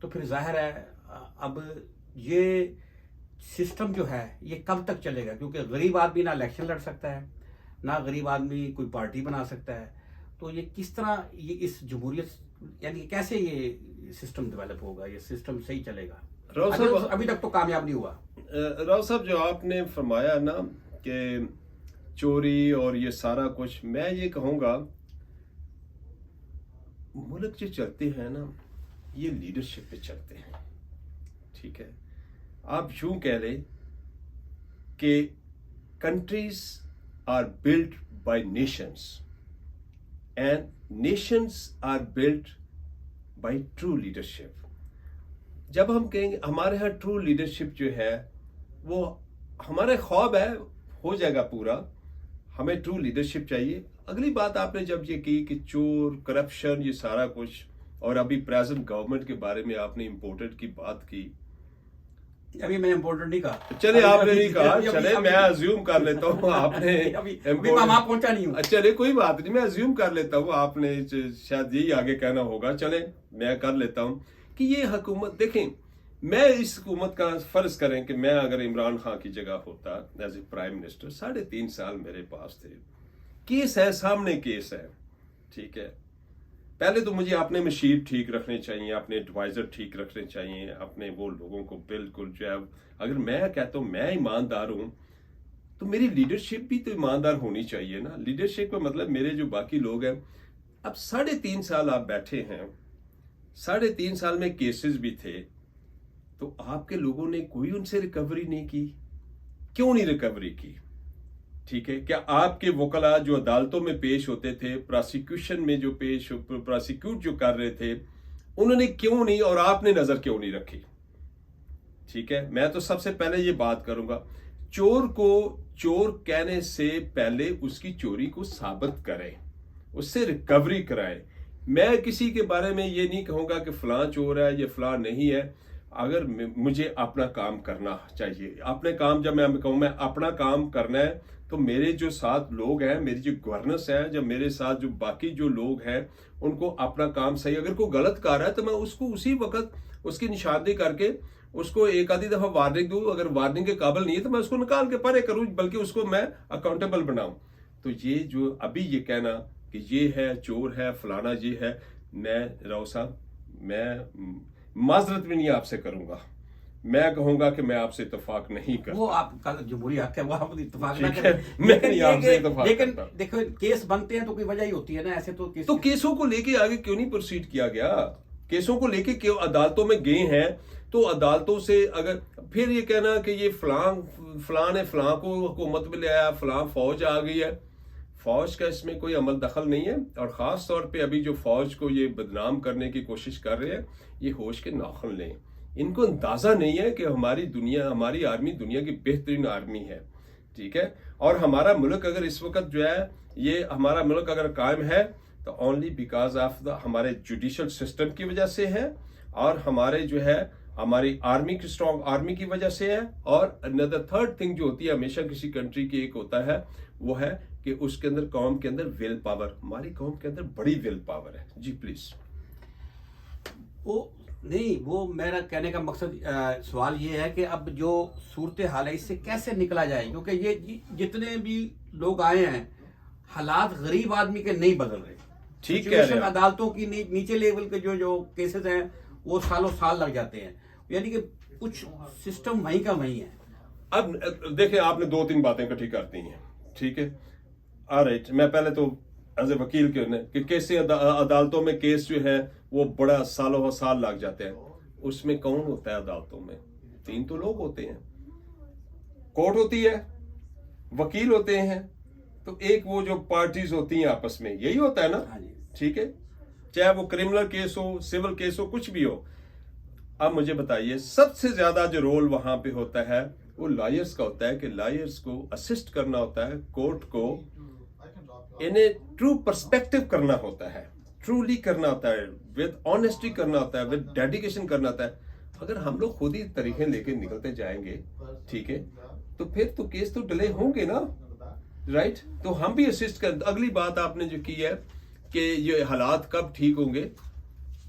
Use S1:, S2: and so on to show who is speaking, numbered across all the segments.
S1: تو پھر ظاہر ہے اب یہ سسٹم جو ہے یہ کب تک چلے گا؟ کیونکہ غریب آدمی نہ الیکشن لڑ سکتا ہے، نہ غریب آدمی کوئی پارٹی بنا سکتا ہے. تو یہ کس طرح یہ اس جمہوریت یعنی کیسے یہ سسٹم ڈیولپ ہوگا، یہ سسٹم صحیح چلے گا؟ ابھی تک تو کامیاب نہیں ہوا.
S2: راؤ صاحب جو آپ نے فرمایا نا کہ چوری اور یہ سارا کچھ، میں یہ کہوں گا ملک جو چلتے ہیں نا یہ لیڈرشپ پہ چلتے ہیں. ٹھیک ہے، آپ یوں کہہ لیں کہ countries are build by nations and nations are build by true leadership. جب ہم کہیں گے ہمارے ہاں ٹرو لیڈرشپ جو ہے وہ ہمارا خواب ہے، ہو جائے گا پورا. ہمیں ٹرو لیڈرشپ چاہیے. اگلی بات آپ نے جب یہ کی کہ چور، کرپشن، یہ سارا کچھ، اور ابھی پریزنٹ گورنمنٹ کے بارے میں آپ نے امپورٹنٹ کی بات کی.
S1: ابھی میں امپورٹنٹ نہیں کہا.
S2: چلے آپ نے نہیں کہا، چلے میں ازیوم کر لیتا ہوں آپ نے
S1: پہنچا نہیں ہوں.
S2: چلے کوئی بات نہیں، میں ازیوم کر لیتا ہوں آپ نے شاید یہی آگے کہنا ہوگا. چلے میں کر لیتا ہوں کہ یہ حکومت دیکھیں، میں اس حکومت کا فرض کریں کہ میں اگر عمران خان کی جگہ ہوتا ایز اے پرائم منسٹر، 3.5 سال میرے پاس تھے. کیس ہے سامنے، کیس ہے. ٹھیک ہے، پہلے تو مجھے اپنے مشیر ٹھیک رکھنے چاہیے، اپنے ایڈوائزر ٹھیک رکھنے چاہیے، اپنے وہ لوگوں کو بالکل جو ہے. اگر میں کہتا ہوں میں ایماندار ہوں تو میری لیڈرشپ بھی تو ایماندار ہونی چاہیے نا. لیڈرشپ کا مطلب میرے جو باقی لوگ ہیں. اب 3.5 سال آپ بیٹھے ہیں، 3.5 سال میں کیسز بھی تھے، تو آپ کے لوگوں نے کوئی ان سے ریکوری نہیں کی. کیوں نہیں ریکوری کی؟ ٹھیک ہے، کیا آپ کے وکلا جو عدالتوں میں پیش ہوتے تھے، پراسیکیوشن میں جو پراسیکیوٹ جو کر رہے تھے، انہوں نے کیوں نہیں، اور آپ نے نظر کیوں نہیں رکھی؟ ٹھیک ہے، میں تو سب سے پہلے یہ بات کروں گا، چور کو چور کہنے سے پہلے اس کی چوری کو ثابت کریں، اس سے ریکوری کرائیں. میں کسی کے بارے میں یہ نہیں کہوں گا کہ فلاں چور ہے یا فلاں نہیں ہے. اگر مجھے اپنا کام کرنا چاہیے، اپنے کام، جب میں کہوں میں اپنا کام کرنا ہے تو میرے جو ساتھ لوگ ہیں، میری جو گورننس ہے، جب میرے ساتھ جو باقی جو لوگ ہیں ان کو اپنا کام صحیح، اگر کوئی غلط کر رہا ہے تو میں اس کو اسی وقت اس کی نشاندہی کر کے اس کو ایک آدھی دفعہ وارننگ دوں. اگر وارننگ کے قابل نہیں ہے تو میں اس کو نکال کے پرے کروں، بلکہ اس کو میں اکاؤنٹیبل بناؤں. تو یہ جو ابھی یہ کہنا کہ یہ ہے چور ہے فلانا یہ ہے، میں راؤ صاحب میں معذرت بھی نہیں آپ سے کروں گا. میں کہوں گا کہ میں آپ سے اتفاق نہیں کرتا.
S1: وہ آپ کا جمہوری حق ہے، وہ آپ اتفاق نہ
S2: ٹھیک
S1: کریں.
S2: ہے، میں نہیں آپ سے اتفاق
S1: لیکن
S2: کرتا.
S1: دیکھو کیس بنتے ہیں تو کوئی وجہ ہی ہوتی ہے نا. ایسے تو
S2: کیسوں کو لے کے آگے کیوں نہیں پروسیڈ کیا گیا؟ کیسوں کو لے کے کیوں عدالتوں میں گئے ہیں؟ تو عدالتوں سے اگر پھر یہ کہنا کہ یہ فلاں نے فلاں کو حکومت میں لے آیا، فلاں فوج آ گئی ہے، فوج کا اس میں کوئی عمل دخل نہیں ہے. اور خاص طور پہ ابھی جو فوج کو یہ بدنام کرنے کی کوشش کر رہے ہیں، یہ ہوش کے ناخن لیں. ان کو اندازہ نہیں ہے کہ ہماری آرمی دنیا کی بہترین آرمی ہے. ٹھیک ہے، اور ہمارا ملک اگر اس وقت جو ہے یہ ہمارا ملک اگر قائم ہے تو اونلی بیکاز آف ہمارے جوڈیشل سسٹم کی وجہ سے ہے، اور ہمارے جو ہے ہماری آرمی کی اسٹرانگ آرمی کی وجہ سے ہے. اور another third thing جو ہوتی ہے ہمیشہ کسی کنٹری کی ایک ہوتا ہے، وہ ہے کہ اس کے اندر قوم کے اندر ول پاور. ہماری قوم کے اندر بڑی ول پاور ہے. جی پلیز.
S1: وہ نہیں، وہ میرا کہنے کا مقصد سوال یہ ہے کہ اب جو صورتحال ہے اس سے کیسے نکلا جائے، کیونکہ یہ جتنے بھی لوگ آئے ہیں حالات غریب آدمی کے نہیں بدل رہے.
S2: ٹھیک کہہ رہے ہیں.
S1: عدالتوں کی نیچے لیول کے جو کیسز ہیں وہ سالوں سال لگ جاتے ہیں، یعنی کہ کچھ سسٹم وہیں کا وہیں ہے.
S2: اب دیکھیں آپ نے 2-3 باتیں اکٹھی کرتی ہیں. ٹھیک ہے، آلرائٹ. میں پہلے تو ایز اے وکیل کہ کیسے عدالتوں میں کیس جو ہے وہ بڑا سالوں سال لگ جاتے ہیں. اس میں کون ہوتا ہے عدالتوں میں؟ 3 تو لوگ ہوتے ہیں. کورٹ ہوتی ہے، وکیل ہوتے ہیں، تو ایک وہ جو پارٹیز ہوتی ہیں آپس میں، یہی ہوتا ہے نا. ٹھیک ہے، چاہے وہ کرمنل کیس ہو، سول کیس ہو، کچھ بھی ہو. اب مجھے بتائیے سب سے زیادہ جو رول وہاں پہ ہوتا ہے وہ لائرز کا ہوتا ہے، کہ لائرز کو اسسٹ کرنا ہوتا ہے کورٹ کو، انہیں ٹرو پرسپیکٹو کرنا ہوتا ہے، ٹرولی کرنا ہوتا ہے، ود آنیسٹی کرنا ہوتا ہے، ود ڈیڈیکیشن کرنا ہوتا ہے. اگر ہم لوگ خود ہی طریقے لے کے نکلتے جائیں گے، ٹھیک ہے، تو پھر تو کیس تو ڈیلے ہوں گے نا. رائٹ، تو ہم بھی اسسٹ کر. اگلی بات آپ نے جو کی ہے کہ یہ حالات کب ٹھیک ہوں گے،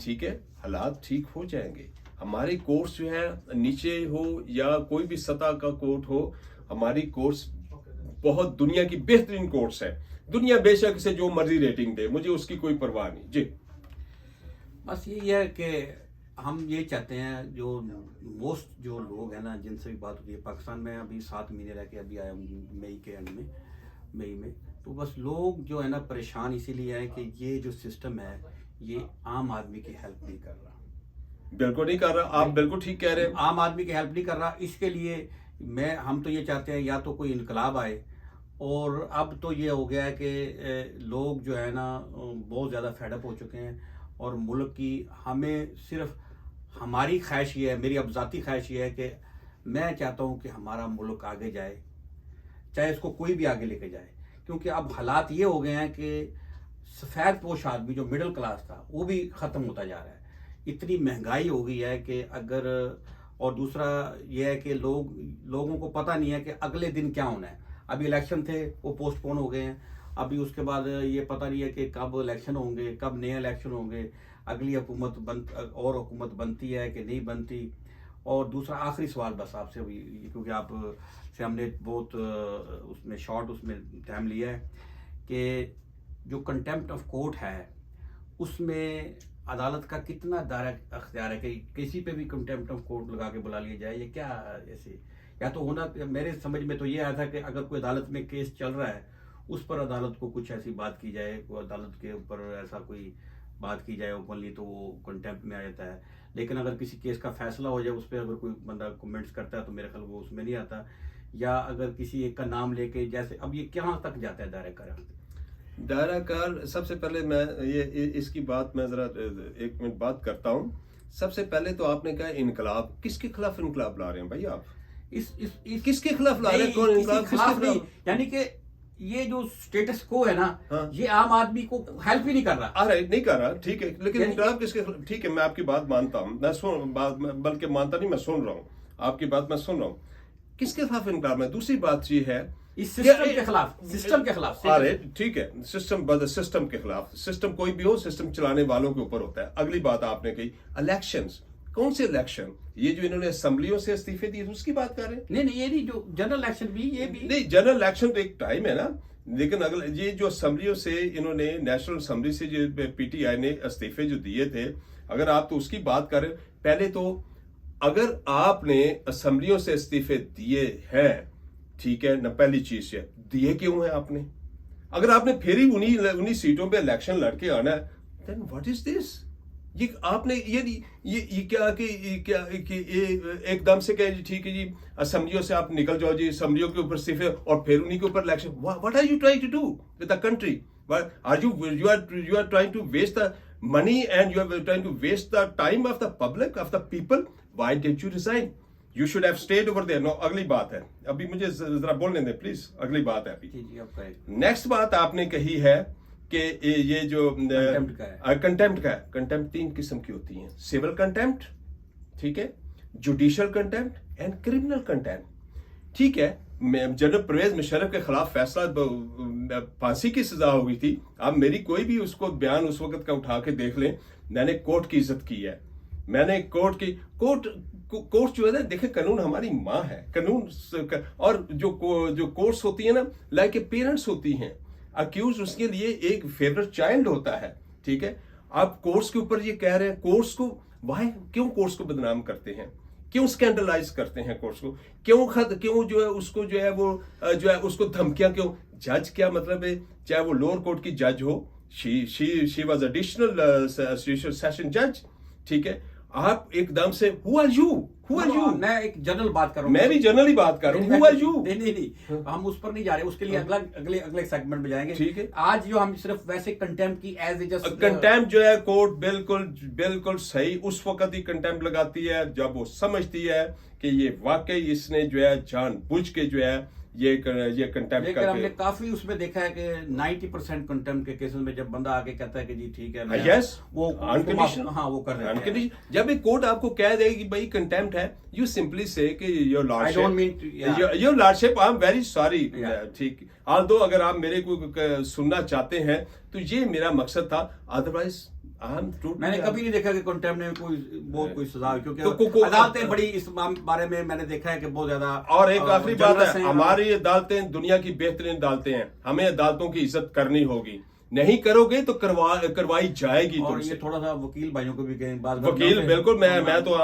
S2: ٹھیک ہے، حالات ٹھیک ہو جائیں گے. ہمارے کورس جو ہے نیچے ہو یا کوئی بھی سطح کا کورس ہو، ہماری کورس بہت دنیا کی بہترین کورس ہے. دنیا بے شک اسے جو مرضی ریٹنگ دے، مجھے اس کی کوئی پرواہ نہیں. جی
S1: بس یہی ہے کہ ہم یہ چاہتے ہیں، جو موسٹ جو لوگ ہیں نا جن سے بھی بات ہوتی ہے، پاکستان میں ابھی 7 مہینے رہ کے ابھی آیا ہوں مئی کے اینڈ میں، مئی میں، تو بس لوگ جو ہے نا پریشان اسی لیے ہے کہ یہ جو سسٹم ہے یہ عام آدمی کی ہیلپ نہیں کر رہا.
S2: بالکل نہیں کر رہا، آپ بالکل ٹھیک کہہ رہے ہیں.
S1: عام آدمی کی ہیلپ نہیں کر رہا. اس کے لیے ہم تو یہ چاہتے ہیں یا تو کوئی انقلاب آئے، اور اب تو یہ ہو گیا ہے کہ لوگ جو ہے نا بہت زیادہ فیڈ اپ ہو چکے ہیں، اور ملک کی ہمیں صرف ہماری خواہش یہ ہے، میری اب ذاتی خواہش یہ ہے کہ میں چاہتا ہوں کہ ہمارا ملک آگے جائے، چاہے اس کو کوئی بھی آگے لے کے جائے. کیونکہ اب حالات یہ ہو گئے ہیں کہ سفید پوش آدمی جو مڈل کلاس تھا وہ بھی ختم ہوتا جا رہا ہے. اتنی مہنگائی ہو گئی ہے کہ اگر، اور دوسرا یہ ہے کہ لوگوں کو پتہ نہیں ہے کہ اگلے دن کیا ہونا ہے. ابھی الیکشن تھے وہ پوسٹ پون ہو گئے ہیں، ابھی اس کے بعد یہ پتہ نہیں ہے کہ کب الیکشن ہوں گے، کب نئے الیکشن ہوں گے، اگلی حکومت بنتی ہے کہ نہیں بنتی. اور دوسرا آخری سوال بس آپ سے، کیونکہ آپ سے ہم نے بہت اس میں شارٹ اس میں ٹائم لیا ہے، کہ جو کنٹیمپٹ آف کورٹ ہے اس میں عدالت کا کتنا دائرہ اختیار ہے کہ کسی پہ بھی کنٹیمپٹ آف کورٹ لگا کے بلا لیا جائے؟ یہ کیا ایسے، یا تو ہونا، میرے سمجھ میں تو یہ آیا تھا کہ اگر کوئی عدالت میں کیس چل رہا ہے اس پر عدالت کو کچھ ایسی بات کی جائے، کوئی عدالت کے اوپر ایسا کوئی بات کی جائے اوپنلی تو وہ کنٹیمپٹ میں آ جاتا ہے. لیکن اگر کسی کیس کا فیصلہ ہو جائے اس پہ اگر کوئی بندہ کمنٹس کرتا ہے تو میرے خیال وہ اس میں نہیں آتا. یا اگر کسی ایک کا نام لے کے، جیسے اب یہ کہاں تک جاتا ہے دائرہ کار؟
S2: دائرہ کار، سب سے پہلے میں یہ اس کی بات میں ذرا 1 منٹ بات کرتا ہوں. سب سے پہلے تو آپ نے کہا انقلاب، کس کے خلاف انقلاب لا رہے ہیں بھائی آپ؟ کس کے خلاف لا رہے ہیں؟ کون انقلاب کس کے خلاف؟
S1: یعنی کہ یہ جو سٹیٹس کو ہے نا یہ عام آدمی کو ہیلپ ہی نہیں کر رہا.
S2: نہیں کر رہا، ٹھیک ہے، لیکن انقلاب کس کے خلاف؟ ٹھیک ہے، میں آپ کی بات مانتا ہوں، بلکہ مانتا نہیں، میں سن رہا ہوں آپ کی بات، میں سن رہا ہوں. کس کے خلاف انقلاب ہے؟ دوسری بات یہ ہے
S1: اس سسٹم کے خلاف، سسٹم کے خلاف.
S2: ٹھیک ہے، سسٹم کے خلاف. سسٹم کوئی بھی ہو، سسٹم چلانے والوں کے اوپر ہوتا ہے. اگلی بات آپ نے کہی الیکشنز. کون سے الیکشن؟ یہ جو انہوں نے اسمبلیوں سے استعفے دیے اس کی بات کر رہے ہیں؟
S1: نہیں، یہ نہیں، جو جنرل الیکشن بھی، یہ بھی
S2: نہیں. جنرل الیکشن تو ایک ٹائم ہے نا، لیکن یہ جو اسمبلیوں سے انہوں نے، نیشنل اسمبلی سے جو پی ٹی آئی نے استعفے جو دیے تھے، اگر آپ تو اس کی بات کریں، پہلے تو اگر آپ نے اسمبلیوں سے استعفے دیے ہیں، ٹھیک ہے نا، پہلی چیز یہ دیے کیوں ہیں آپ نے؟ اگر آپ نے پھر ہی انہی سیٹوں پہ الیکشن لڑ کے آنا ہے، then what is this؟ یہ آپ نے یہ کیا کہ ایک دم سے کہ ٹھیک ہے جی اسمبلیوں سے آپ نکل جاؤ جی، اسمبلیوں کے اوپر استعفے اور پھر انہی کے اوپر election. what are you trying to do with the country? You are trying to waste the money and you are trying to waste the time of the public, of the people. Why did you resign? You should have stayed over there. No, اگلی بات ہے، ابھی مجھے ذرا بولنے دیں please, اگلی بات ہے ابھی. نیکسٹ بات آپ نے کہی ہے کہ یہ جو کنٹیمپٹ کا ہے. کنٹیمپٹ 3 قسم کی ہوتی ہیں: سول کنٹیمپٹ، ٹھیک ہے، judicial contempt and criminal contempt. ٹھیک ہے، جنرل پرویز مشرف کے خلاف فیصلہ، پھانسی کی سزا ہو گئی تھی. آپ میری کوئی بھی اس کو بیان اس وقت کا اٹھا کے دیکھ لیں، میں نے کورٹ کی عزت کی ہے. میں نے کورٹ جو ہے نا، دیکھیں قانون ہماری ماں ہے. قانون اور جو کورٹس ہوتی ہیں نا، لائک اے پیرنٹس ہوتی ہیں. اکیوز اس کے لیے ایک فیورٹ چائلڈ ہوتا ہے، ٹھیک ہے. آپ کورٹس کے اوپر یہ کہہ رہے ہیں، کورٹس کو کیوں کورٹس کو بدنام کرتے ہیں؟ کیوں اسکینڈلائز کرتے ہیں کورٹس کو؟ کیوں جو ہے اس کو جو ہے وہ جو ہے اس کو دھمکیاں کیوں؟ جج کیا مطلب ہے، چاہے وہ لوور کورٹ کی جج ہو، شی واز ایڈیشنل سیشن جج، ٹھیک ہے. آپ ایک دم سے who are you؟
S1: میں ایک جنرل بات کر رہا ہوں،
S2: میں بھی جنرل ہی بات کر رہا ہوں. who are you؟
S1: نہیں، ہم اس پر نہیں جا رہے، اس کے لیے اگلے سیگمنٹ میں جائیں گے.
S2: ٹھیک ہے،
S1: آج جو ہم صرف ویسے کنٹیمپٹ کی ایز اے جسٹ
S2: کنٹیمپٹ جو ہے کورٹ بالکل صحیح اس وقت ہی کنٹیمپٹ لگاتی ہے جب وہ سمجھتی ہے کہ یہ واقعی اس نے جو ہے جان بوجھ کے جو ہے یہ کنٹیمپٹ.
S1: لیکن ہم نے کافی اس میں دیکھا ہے کہ 90% کنٹیمپٹ کے کیسز میں جب بندہ آگے کہتا ہے کہ جی ٹھیک ہے،
S2: یس،
S1: وہ وہ کر رہے ہیں.
S2: جب ایک کورٹ آپ کو کہہ دے کہ بھائی کنٹیمپٹ ہے، you simply say that your lordship I am very sorry, ٹھیک. آلدو اگر آپ میرے کو سننا چاہتے ہیں تو یہ میرا مقصد تھا، ادروائز
S1: میں نے کبھی نہیں دیکھا کہ کنٹمپٹ میں کوئی سزا ہو،
S2: تو
S1: کیونکہ عدالتیں بڑی اس بارے میں نے دیکھا ہے کہ بہت زیادہ.
S2: اور ایک آخری بات ہے، ہماری عدالتیں دنیا کی بہترین عدالتیں ہیں، ہمیں عدالتوں کی عزت کرنی ہوگی، نہیں کرو گے تو کروائی جائے گی.
S1: اور یہ تھوڑا سا وکیل بھائیوں کو بھی کہیں بعض
S2: وکیل بالکل، میں تو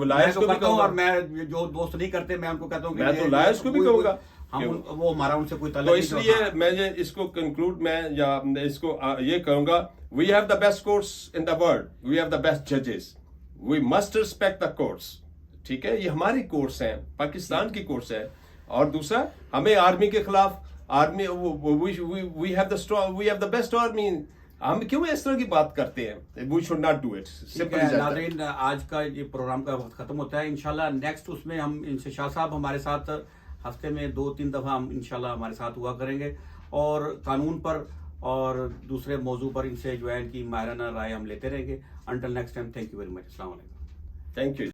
S2: لائرز کو بھی کہوں گا،
S1: اور میں جو دوست نہیں کرتے میں ان کو کہتا ہوں کہ
S2: میں تو لائرز کو بھی کہوں گا،
S1: وہ ہمارا ان سے کوئی تعلق
S2: تو
S1: نہیں.
S2: اس لیے میں اس کو کنکلوڈ میں یا اس کو یہ کہوں گا، we have the best courts in the world, we have the best ججز، we must respect the courts. ٹھیک ہے، یہ ہماری کورٹس ہیں، پاکستان کی کورٹس ہیں. اور دوسرا، ہمیں آرمی کے خلاف we have the best army. ہم کیوں اس طرح کی بات کرتے ہیں؟ We should not do it.
S1: ناظرین، آج کا یہ پروگرام کا وقت ختم ہوتا ہے. انشاءاللہ نیکسٹ اس میں ہم ان سے شاہ صاحب ہمارے ساتھ ہفتے میں 2-3 دفعہ ہم انشاءاللہ ہمارے ساتھ ہوا کریں گے، اور قانون پر اور دوسرے موضوع پر ان سے جو ہے ان کی ماہرانہ رائے ہم لیتے رہیں گے. Until next time, thank you very much. السلام علیکم.
S2: Thank you.